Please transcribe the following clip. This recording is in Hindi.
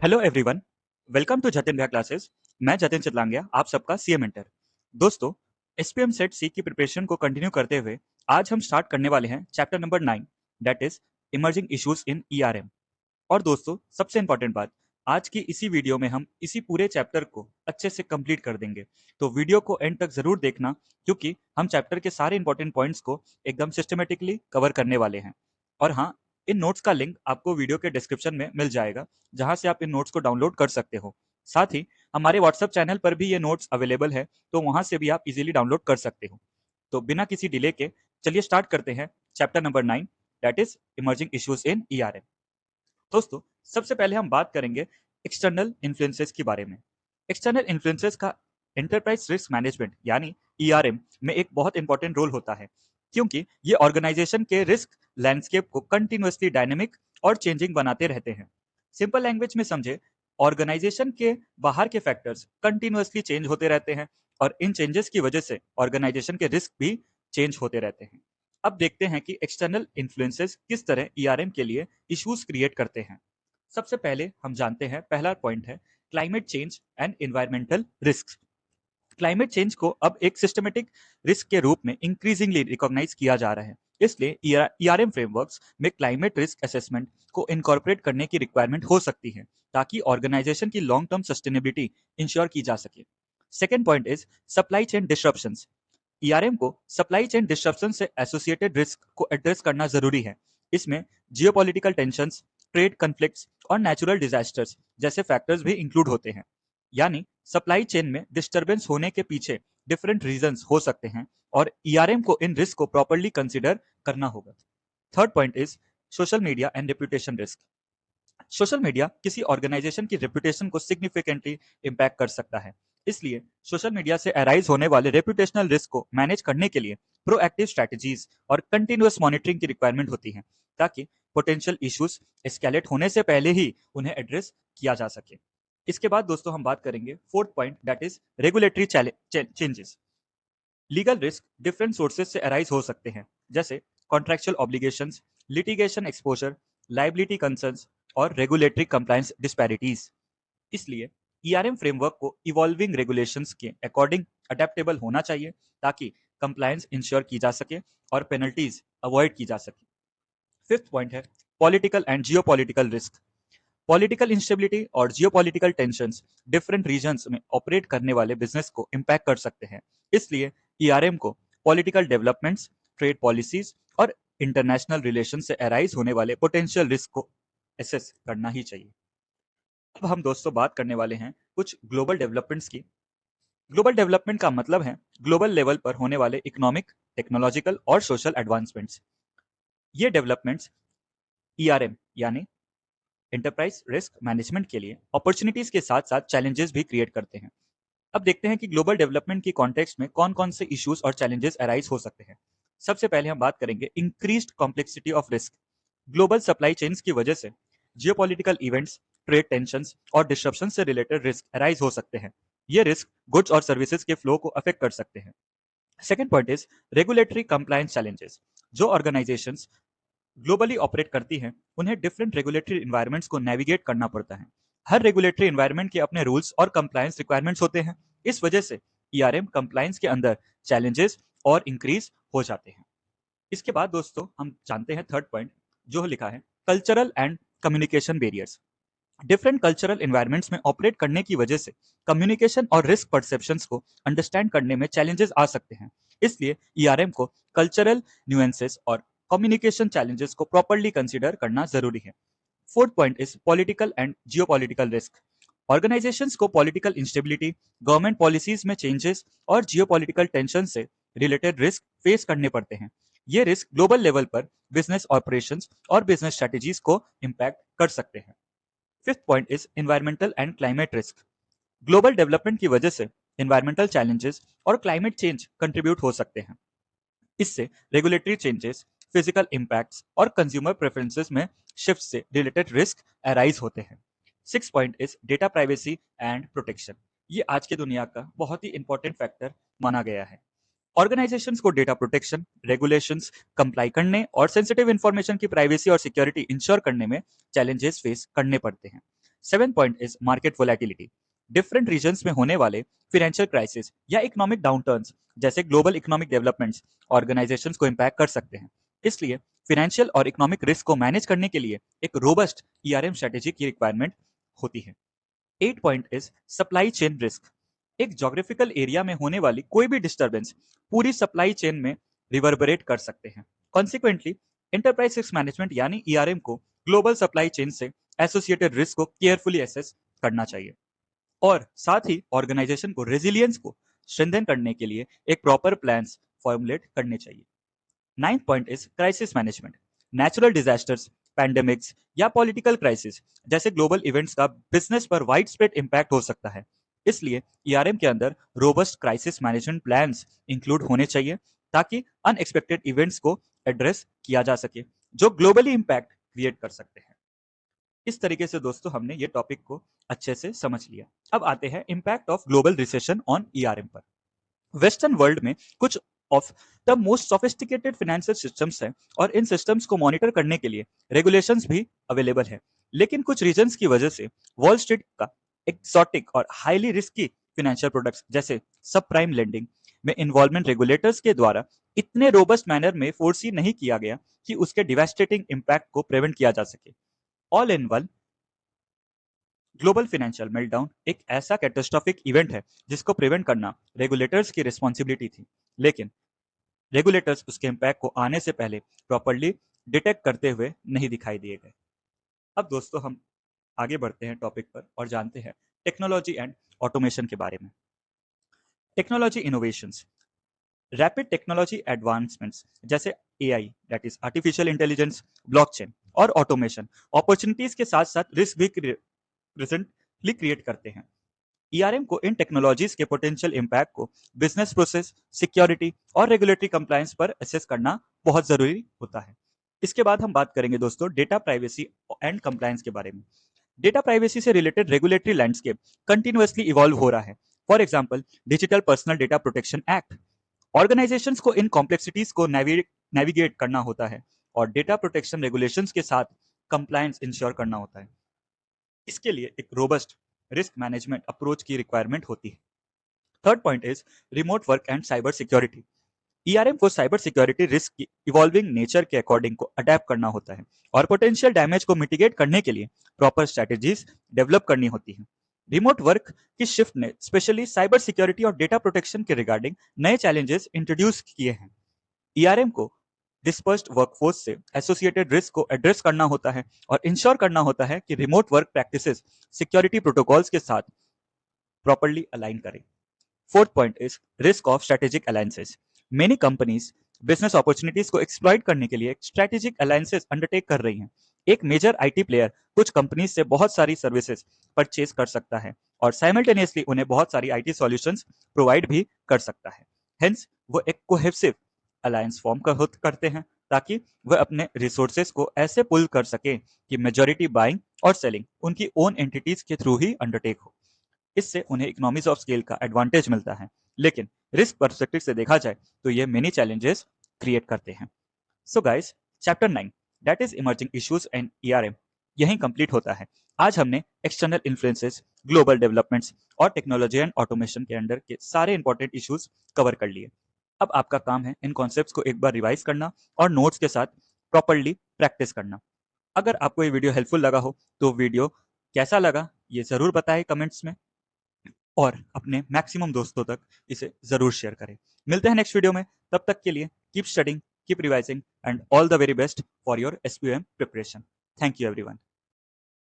Hello everyone, welcome to Jatin भैया क्लासेस। मैं जतिन चितलांगिया, आप सबका सीए मेंटर। दोस्तों, एसपीएम सेट सी की प्रिपरेशन को कंटिन्यू करते हुए आज हम स्टार्ट करने वाले हैं chapter number 9, that is emerging issues in ERM. और दोस्तों, सबसे इंपॉर्टेंट बात, आज की इसी वीडियो में हम इसी पूरे चैप्टर को अच्छे से कंप्लीट कर देंगे। तो वीडियो को एंड तक जरूर देखना, क्योंकि हम चैप्टर के सारे इंपॉर्टेंट पॉइंट्स को एकदम सिस्टमेटिकली कवर करने वाले हैं। और हाँ, इन नोट्स का लिंक आपको वीडियो के डिस्क्रिप्शन में मिल जाएगा, जहां से आप इन नोट्स को डाउनलोड कर सकते हो। साथ ही हमारे व्हाट्सएप चैनल पर भी ये नोट्स अवेलेबल है, तो वहां से भी आप इजीली डाउनलोड कर सकते हो। तो बिना किसी डिले के चलिए स्टार्ट करते हैं chapter number 9, that is emerging issues in ERM. दोस्तों, सबसे पहले हम बात करेंगे एक्सटर्नल इन्फ्लुएंसेस के बारे में। एक्सटर्नल इन्फ्लुएंसेस का एंटरप्राइज रिस्क मैनेजमेंट यानी ईआरएम में एक बहुत इंपॉर्टेंट रोल होता है, क्योंकि ये ऑर्गेनाइजेशन के रिस्क लैंडस्केप को कंटिन्यूअसली डायनेमिक और चेंजिंग बनाते रहते हैं। सिंपल लैंग्वेज में समझे, ऑर्गेनाइजेशन के बाहर के फैक्टर्स कंटिन्यूअसली चेंज होते रहते हैं, और इन चेंजेस की वजह से ऑर्गेनाइजेशन के रिस्क भी चेंज होते रहते हैं। अब देखते हैं कि एक्सटर्नल इन्फ्लुएंसेस किस तरह ईआरएम के लिए इश्यूज क्रिएट करते हैं। सबसे पहले हम जानते हैं, पहला पॉइंट है climate change and environmental risk. Climate change को अब एक सिस्टमेटिक रिस्क के रूप में इंक्रीजिंगली रिकॉग्नाइज किया जा रहा है। इसलिए ईआरएम फ्रेमवर्क्स में क्लाइमेट रिस्क असेसमेंट को इनकॉर्पोरेट करने की रिक्वायरमेंट हो सकती है, ताकि ऑर्गेनाइजेशन की लॉन्ग टर्म सस्टेनेबिलिटी इंश्योर की जा सके। Second point is supply chain disruptions. ERM को सप्लाई चेन डिस्ट्रप्शन से एसोसिएटेड रिस्क को एड्रेस करना जरूरी है। इसमें जियोपॉलिटिकल टेंशंस, ट्रेड कन्फ्लिक्ट्स और नेचुरल डिजास्टर्स जैसे फैक्टर्स भी इंक्लूड होते हैं। यानी सप्लाई चेन में डिस्टरबेंस होने के पीछे डिफरेंट रीजंस हो सकते हैं, और ईआरएम को इन रिस्क को प्रॉपर्ली कंसिडर करना होगा। Third point is social media and reputation risk. Social media किसी ऑर्गेनाइजेशन की रेपुटेशन को सिग्निफिकेंटली इम्पैक्ट कर सकता है। इसलिए सोशल मीडिया से अराइज होने वाले रेपुटेशनल रिस्क को मैनेज करने के लिए प्रोएक्टिव स्ट्रैटेजीज और कंटिन्यूअस मॉनिटरिंग की रिक्वायरमेंट होती है, ताकि पोटेंशियल इश्यूज एस्केलेट होने से पहले ही उन्हें एड्रेस किया जा सके। इसके बाद दोस्तों हम बात करेंगे fourth point, that is regulatory changes. Legal risk different sources से अराइज हो सकते हैं, जैसे contractual obligations, litigation exposure, liability concerns और रेगुलेटरी कंप्लायंस डिस्पैरिटीज। इसलिए ईआरएम फ्रेमवर्क को इवॉल्विंग रेगुलेशंस के अकॉर्डिंग अडेप्टेबल होना चाहिए, ताकि कंप्लायंस इंश्योर की जा सके और पेनल्टीज अवॉइड की जा सके। फिफ्थ पॉइंट है political and geopolitical risk. Political instability और जियोपॉलिटिकल टेंशंस डिफरेंट रीजन्स में ऑपरेट करने वाले बिजनेस को इम्पैक्ट कर सकते हैं। इसलिए ईआरएम को पॉलिटिकल डेवलपमेंट्स, ट्रेड पॉलिसीज और इंटरनेशनल रिलेशन से अराइज होने वाले पोटेंशियल रिस्क को एसेस करना ही चाहिए। अब हम दोस्तों बात करने वाले हैं कुछ ग्लोबल डेवलपमेंट्स की। ग्लोबल डेवलपमेंट का मतलब है ग्लोबल लेवल पर होने वाले इकोनॉमिक, टेक्नोलॉजिकल और सोशल एडवांसमेंट्स। ये डेवलपमेंट्स ईआरएम यानी एंटरप्राइज रिस्क मैनेजमेंट के लिए अपॉर्चुनिटीज के साथ साथ चैलेंजेस भी क्रिएट करते हैं। अब देखते हैं कि ग्लोबल डेवलपमेंट की कॉन्टेक्स्ट में कौन कौन से इश्यूज और चैलेंजेस अराइज हो सकते हैं। सबसे पहले हम बात करेंगे increased complexity of risk. Global supply chains की वजह से जियोपॉलिटिकल इवेंट्स, ट्रेड टेंशंस और डिस्ट्रप्शन से रिलेटेड रिस्क अराइज हो सकते हैं। ये रिस्क गुड्स और सर्विसेज के फ्लो को अफेक्ट कर सकते हैं। Second point is regulatory compliance challenges. जो ऑर्गेनाइजेशंस ग्लोबली ऑपरेट करती हैं, उन्हें डिफरेंट रेगुलेटरी इन्वायरमेंट्स को नेविगेट करना पड़ता है। हर रेगुलेटरी इन्वायरमेंट के अपने रूल्स और कंप्लायंस रिक्वायरमेंट्स होते हैं। इस वजह से ईआरएम कंप्लायंस के अंदर चैलेंजेस और इंक्रीज हो जाते हैं। इसके बाद दोस्तों हम जानते हैं थर्ड पॉइंट, जो लिखा है cultural and communication barriers. Different cultural environments में ऑपरेट करने की वजह से कम्युनिकेशन और रिस्क परसेप्शंस को अंडरस्टैंड करने में चैलेंजेस आ सकते हैं। इसलिए ईआरएम को कल्चरल न्यूएंसेस और कम्युनिकेशन चैलेंजेस को प्रॉपर्ली कंसीडर करना जरूरी है। Fourth point is political and geopolitical risk. Organisations को पॉलिटिकल इंस्टेबिलिटी, गवर्नमेंट पॉलिसीज में चेंजेस और जियोपॉलिटिकल टेंशन से रिलेटेड रिस्क फेस करने पड़ते हैं। ये रिस्क ग्लोबल लेवल पर बिजनेस ऑपरेशंस और बिजनेस स्ट्रेटजीज को इम्पैक्ट कर सकते हैं। Fifth point is environmental and climate risk. Global development की वजह से एनवायरमेंटल चैलेंजेस और क्लाइमेट चेंज कंट्रीब्यूट हो सकते हैं। इससे रेगुलेटरी चेंजेस, फिजिकल इम्पैक्ट्स और कंज्यूमर प्रेफरेंसेस में शिफ्ट से रिलेटेड रिस्क अराइज होते हैं। Six point is data privacy and protection. ये आज की दुनिया का बहुत ही इंपॉर्टेंट फैक्टर माना गया है। ऑर्गेनाइजेशंस को डेटा प्रोटेक्शन रेगुलेशंस कंप्लाई करने और सेंसिटिव इंफॉर्मेशन की प्राइवेसी और सिक्योरिटी इंश्योर करने में चैलेंजेस फेस करने पड़ते हैं। 7th point is market volatility. Different reasons में होने वाले फाइनेंशियल क्राइसिस या इकोनॉमिक डाउनटर्न्स जैसे ग्लोबल इकोनॉमिक डेवलपमेंट्स ऑर्गेनाइजेशंस को इम्पैक्ट कर सकते हैं। इसलिए फाइनेंशियल और इकोनॉमिक रिस्क को मैनेज करने के लिए एक रोबस्ट ईआरएम स्ट्रेटेजी की रिक्वायरमेंट होती है। 8 point is supply chain risk. एक जोग्राफिकल एरिया में होने वाली कोई भी डिस्टर्बेंस पूरी सप्लाई चेन में रिवर्बरेट कर सकते हैं। कॉन्सिक्वेंटली एंटरप्राइज रिस्क मैनेजमेंट यानी ईआरएम को ग्लोबल सप्लाई चेन से एसोसिएटेड रिस्क को केयरफुली एसेस करना चाहिए और साथ ही ऑर्गेनाइजेशन को रेजिलियंस को स्ट्रेंथन करने के लिए एक प्रॉपर प्लान्स फॉर्मुलेट करने चाहिए। 9th point is crisis management. Natural disasters, pandemics या पॉलिटिकल क्राइसिस जैसे ग्लोबल इवेंट्स का बिजनेस पर वाइड स्प्रेड इम्पैक्ट हो सकता है। इसलिए ईआरएम के अंदर robust crisis management plans include होने चाहिए ताकि अनएक्सपेक्टेड इवेंट्स को एड्रेस किया जा सके जो ग्लोबली इम्पैक्ट क्रिएट कर सकते हैं। इस तरीके से दोस्तों हमने ये टॉपिक को अच्छे से समझ लिया। अब आते हैं impact of global recession on ERM पर। वेस्टर्न वर्ल्ड में कुछ of the most sophisticated financial systems हैं और इन सिस्टम्स को मॉनिटर करने के लिए रेगुलेशंस भी अवेलेबल है। लेकिन कुछ रीजंस की वजह से वॉल स्ट्रीट का एक्सोटिक और हाईली रिस्की फाइनेंशियल प्रोडक्ट्स जैसे सब प्राइम लेंडिंग में इन्वॉल्वमेंट रेगुलेटर्स के द्वारा इतने रोबस्ट मैनर में फोर्सी नहीं किया गया कि उसके डिवास्टेटिंग इम्पैक्ट को प्रिवेंट किया जा सके। All in one global financial meltdown एक ऐसा कैटास्ट्रोफिक इवेंट है जिसको प्रिवेंट करना रेगुलेटर्स की रिस्पॉन्सिबिलिटी थी, लेकिन रेगुलेटर्स उसके इम्पैक्ट को आने से पहले प्रॉपर्ली डिटेक्ट करते हुए नहीं दिखाई दिए गए। अब दोस्तों हम आगे बढ़ते हैं टॉपिक पर और जानते हैं टेक्नोलॉजी एंड ऑटोमेशन के बारे में। Technology innovations, rapid technology advancements जैसे AI that is artificial intelligence, blockchain और ऑटोमेशन अपॉर्चुनिटीज के साथ साथ रिस्क भी प्रेजेंटली क्रिएट करते हैं। ईआरएम को इन टेक्नोलॉजीज के पोटेंशियल इम्पैक्ट को बिजनेस प्रोसेस, सिक्योरिटी और रेगुलेटरी कंप्लायंस पर असेस करना बहुत जरूरी होता है। इसके बाद हम बात करेंगे दोस्तों डेटा प्राइवेसी एंड कंप्लायंस के बारे में। डेटा प्राइवेसी से related regulatory landscape continuously evolve हो रहा है। For example digital personal data protection act. Organisations को इन कॉम्प्लेक्सिटीज को नेविगेट करना होता है और डेटा प्रोटेक्शन रेगुलेशंस के साथ कंप्लायंस इंश्योर करना होता है। इसके लिए एक रोबस्ट रिस्क मैनेजमेंट अप्रोच की रिक्वायरमेंट होती है। Third point is remote work and cyber security. ERM को साइबर सिक्योरिटी रिस्क की इवॉल्विंग नेचर के अकॉर्डिंग को अडेप्ट करना होता है और पोटेंशियल डैमेज को मिटिगेट करने के लिए प्रॉपर स्ट्रेटेजीज डेवलप करनी होती है। रिमोट वर्क की शिफ्ट ने स्पेशली साइबर सिक्योरिटी और डेटा प्रोटेक्शन के रिगार्डिंग नए चैलेंजेस इंट्रोड्यूस किए हैं। ईआरएम को डिस्पर्स्ड वर्कफोर्स से एसोसिएटेड रिस्क को एड्रेस करना होता है और इंश्योर करना होता है कि remote work practices security protocols के साथ प्रॉपर्ली अलाइन करें। Fourth point is risk of strategic alliances. Many companies business opportunities को एक्सप्लॉइट करने के लिए स्ट्रेटेजिक अलायंसेस अंडरटेक कर रही हैं। एक मेजर आईटी प्लेयर कुछ कंपनीज से बहुत सारी सर्विसेज परचेज कर सकता है और साइमल्टेनियसली उन्हें बहुत सारी आईटी सॉल्यूशंस प्रोवाइड भी कर सकता है। हेंस वो एक कोहेसिव अलायंस फॉर्म करते हैं ताकि वह अपने रिसोर्सेज को ऐसे पुल कर सके कि मेजॉरिटी बाइंग और सेलिंग उनकी ओन एंटिटीज के थ्रू ही अंडरटेक हो। इससे उन्हें इकोनॉमीज ऑफ स्केल का एडवांटेज मिलता है, लेकिन रिस्क पर्सपेक्टिव से देखा जाए तो ये मेनी चैलेंजेस क्रिएट करते हैं। So guys, chapter 9 that is emerging issues and ERM यहीं कंप्लीट होता है। आज हमने एक्सटर्नल इन्फ्लुएंसेस, ग्लोबल डेवलपमेंट्स और टेक्नोलॉजी एंड ऑटोमेशन के अंडर के सारे इंपॉर्टेंट इश्यूज कवर कर लिए। अब आपका काम है इन कॉन्सेप्ट्स को एक बार रिवाइज करना और नोट्स के साथ प्रॉपर्ली प्रैक्टिस करना। अगर आपको ये वीडियो हेल्पफुल लगा हो तो वीडियो कैसा लगा ये जरूर बताएं कमेंट्स में और अपने मैक्सिमम दोस्तों तक इसे जरूर शेयर करें। मिलते हैं नेक्स्ट वीडियो में, तब तक के लिए keep studying, keep revising and all the very best for your SPM preparation. Thank you everyone.